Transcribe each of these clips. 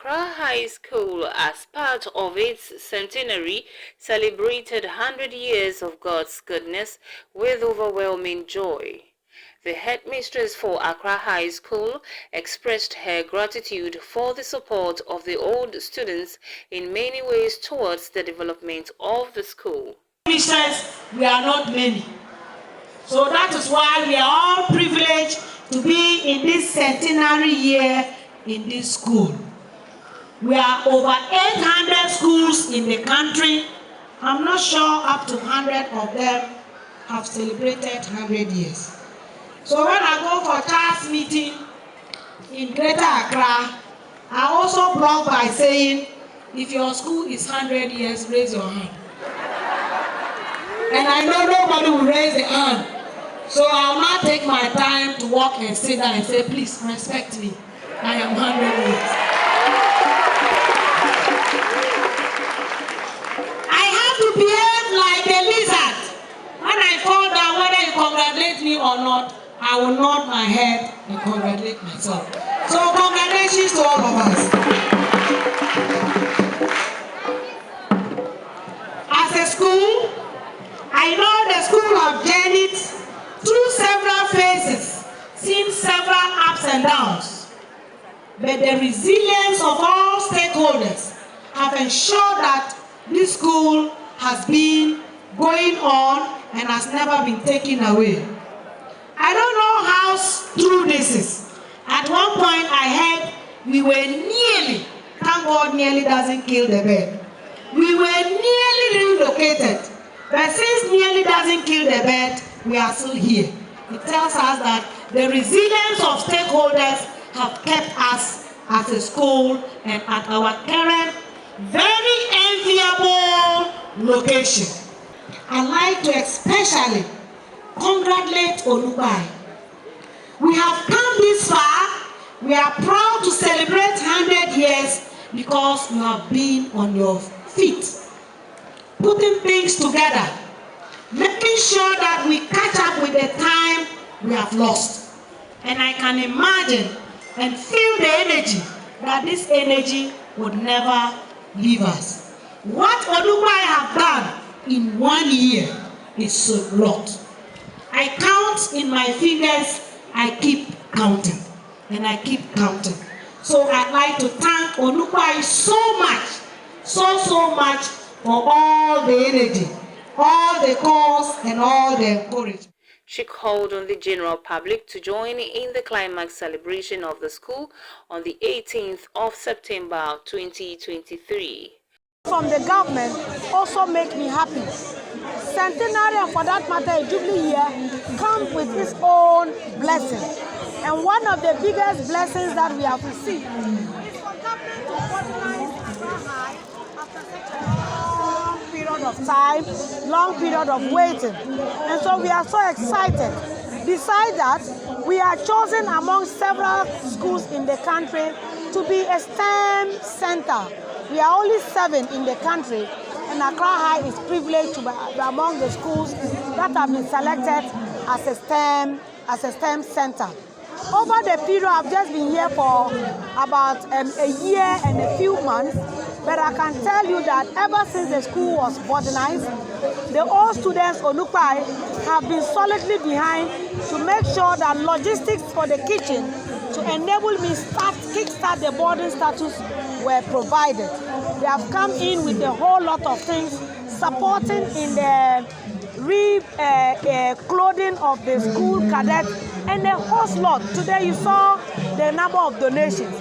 Accra High School, as part of its centenary, celebrated 100 years of God's goodness with overwhelming joy. The headmistress for Accra High School expressed her gratitude for the support of the old students in many ways towards the development of the school. Christians, we are not many. So that is why we are all privileged to be in this centenary year in this school. We are over 800 schools in the country. I'm not sure up to 100 of them have celebrated 100 years. So when I go for church meeting in Greater Accra, I also blog by saying, if your school is 100 years, raise your hand. And I know nobody will raise the hand. So I'll not take my time to walk and sit down and say, please respect me. I am 100 years. I have to behave like a lizard. When I fall down, whether you congratulate me or not, I will nod my head and congratulate myself. So congratulations to all of us. As a school, I know the school have journeyed through several phases, seen several ups and downs. But the resilience of all stakeholders have ensured that this school has been going on and has never been taken away. I don't know how true this is. At one point I heard we were nearly, thank God nearly doesn't kill the bird. We were nearly relocated. But since nearly doesn't kill the bird, we are still here. It tells us that the resilience of stakeholders have kept us as a school and at our current very enviable location. I'd like to especially congratulate Olubai. We have come this far. We are proud to celebrate 100 years because you have been on your feet, putting things together, making sure that we catch up with the time we have lost. And I can imagine and feel the energy, that this energy would never leave us. What Olubai have done in 1 year is a lot. I count in my fingers, I keep counting, and I keep counting. So I'd like to thank Olubai so much, so much for all the energy, all the calls, and all the encouragement. She called on the general public to join in the climax celebration of the school on the 18th of September 2023. From the government also make me happy. Centenary, and for that matter, a Jubilee year, comes with its own blessing. And one of the biggest blessings that we have received is for government to modernize Accra High after such a long period of time, long period of waiting. And so we are so excited. Besides that, we are chosen among several schools in the country to be a STEM center. We are only 7 in the country, and Accra High is privileged to be among the schools that have been selected as a STEM center. Over the period, I've just been here for about a year and a few months, but I can tell you that ever since the school was modernized, the old students Onukpai have been solidly behind to make sure that logistics for the kitchen to enable me kickstart the boarding status were provided. They have come in with a whole lot of things, supporting in the clothing of the school cadets and a whole lot. Today you saw the number of donations.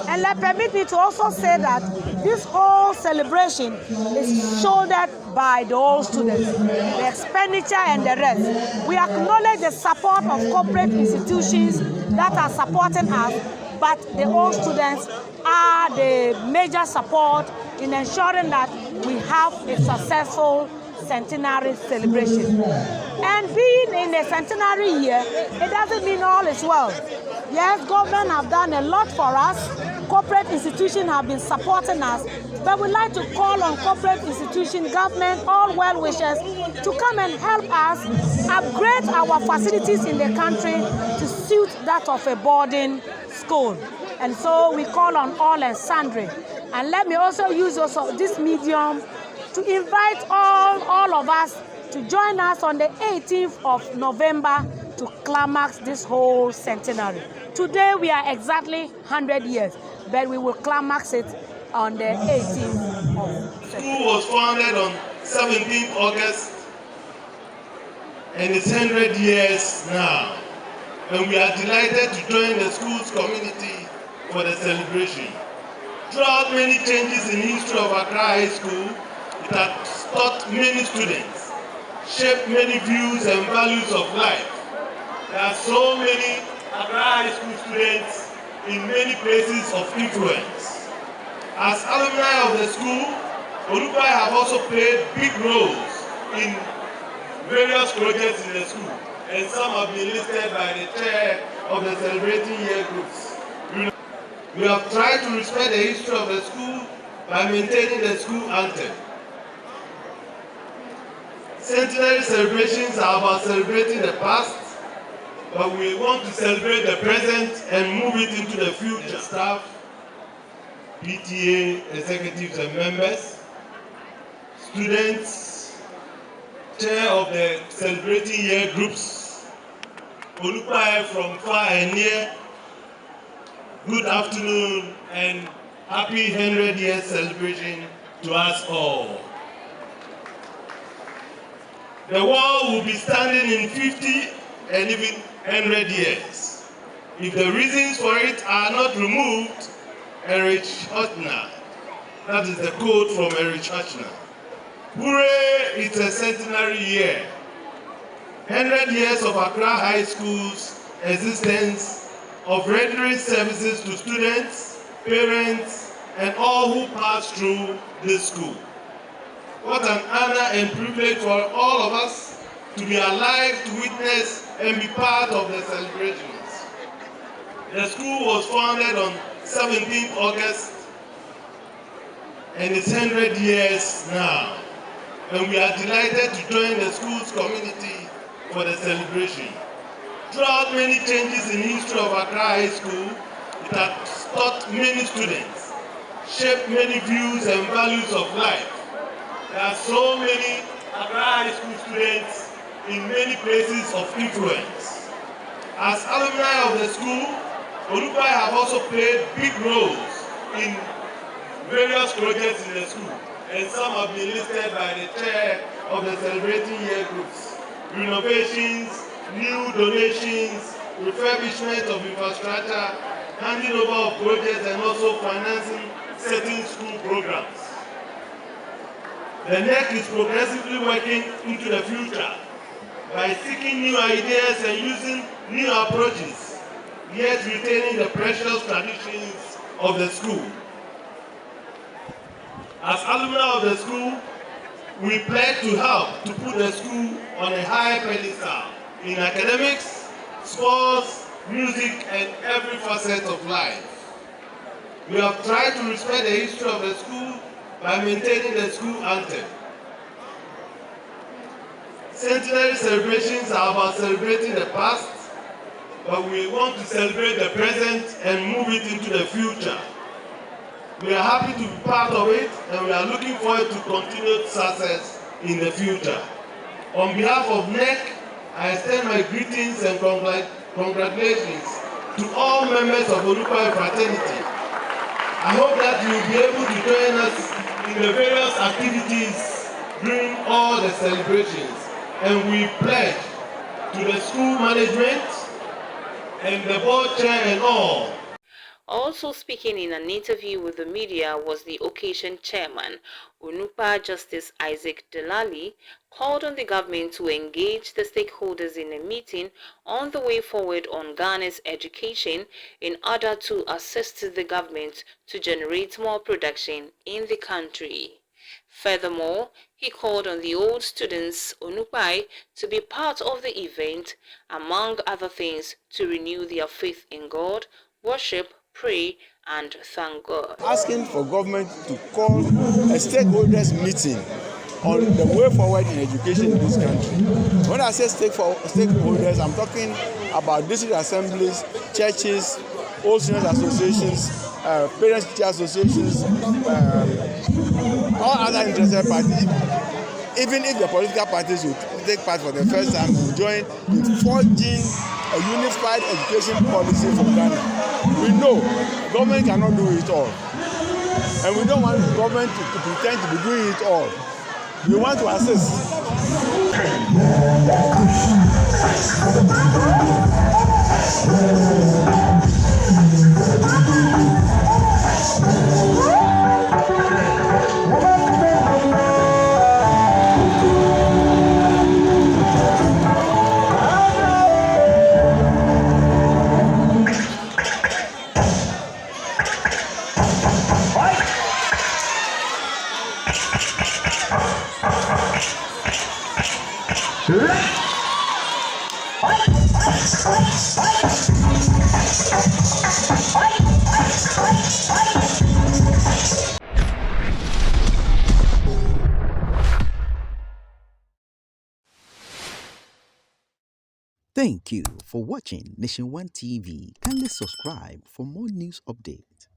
And permit me to also say that this whole celebration is shouldered by the old students, the expenditure and the rest. We acknowledge the support of corporate institutions that are supporting us, but the old students are the major support in ensuring that we have a successful centenary celebration. And being in a centenary year, it doesn't mean all is well. Yes, government have done a lot for us. Corporate institutions have been supporting us, but we'd like to call on corporate institutions, government, all well-wishers to come and help us upgrade our facilities in the country to suit that of a boarding school. And so we call on all and sundry. And let me also use this medium to invite all of us to join us on the 18th of November to climax this whole centenary. Today we are exactly 100 years, but we will climax it on the 18th of September. The school was founded on 17th August and it's 100 years now. And we are delighted to join the school's community for the celebration. Throughout many changes in the history of Accra High School, it has taught many students, shaped many views and values of life. There are so many Accra High School students in many places of influence. As alumni of the school, Onukpai have also played big roles in various projects in the school, and some have been listed by the chair of the celebrating year groups. We have tried to respect the history of the school by maintaining the school anthem. Centenary celebrations are about celebrating the past, but we want to celebrate the present and move it into the future. Staff, PTA, executives and members, students, chair of the celebrating year groups, Onukpai from far and near, good afternoon and happy 100 years celebration to us all. The wall will be standing in 50 and even 100 years. If the reasons for it are not removed, Erich Hotner, that is the quote from Erich Hotner. Hooray, it's a centenary year. 100 years of Accra High School's existence, of rendering services to students, parents, and all who pass through this school. What an honor and privilege for all of us to be alive to witness and be part of the celebrations. The school was founded on 17th August and it's 100 years now. And we are delighted to join the school's community for the celebration. Throughout many changes in the history of Accra High School, it has taught many students, shaped many views and values of life. There are so many Accra High School students in many places of influence. As alumni of the school, Onukpai have also played big roles in various projects in the school, and some have been listed by the chair of the celebrating year groups. Renovations, new donations, refurbishment of infrastructure, handing over of projects, and also financing certain school programs. The NEC is progressively working into the future by seeking new ideas and using new approaches, yet retaining the precious traditions of the school. As alumni of the school, we pledge to help to put the school on a high pedestal in academics, sports, music, and every facet of life. We have tried to respect the history of the school by maintaining the school anthem. Centenary celebrations are about celebrating the past, but we want to celebrate the present and move it into the future. We are happy to be part of it, and we are looking forward to continued success in the future. On behalf of NEC, I extend my greetings and congratulations to all members of Onukwai fraternity. I hope that you will be able to join us in the various activities during all the celebrations. And we pledge to the school management and the board chair and all. Also speaking in an interview with the media was the occasion chairman, Onupa Justice Isaac Delali, called on the government to engage the stakeholders in a meeting on the way forward on Ghana's education in order to assist the government to generate more production in the country. Furthermore, he called on the old students, Onupai, to be part of the event, among other things, to renew their faith in God, worship, pray, and thank God. Asking for government to call a stakeholders meeting on the way forward in education in this country. When I say stakeholders, I'm talking about district assemblies, churches, old students associations, parents teacher associations, all other interested parties. Even if the political parties will take part for the first time, will join in forging a unified education policy for Ghana. We know government cannot do it all, and we don't want the government to pretend to be doing it all. We want to assist. Thank you for watching Nation One TV. Kindly subscribe for more news updates.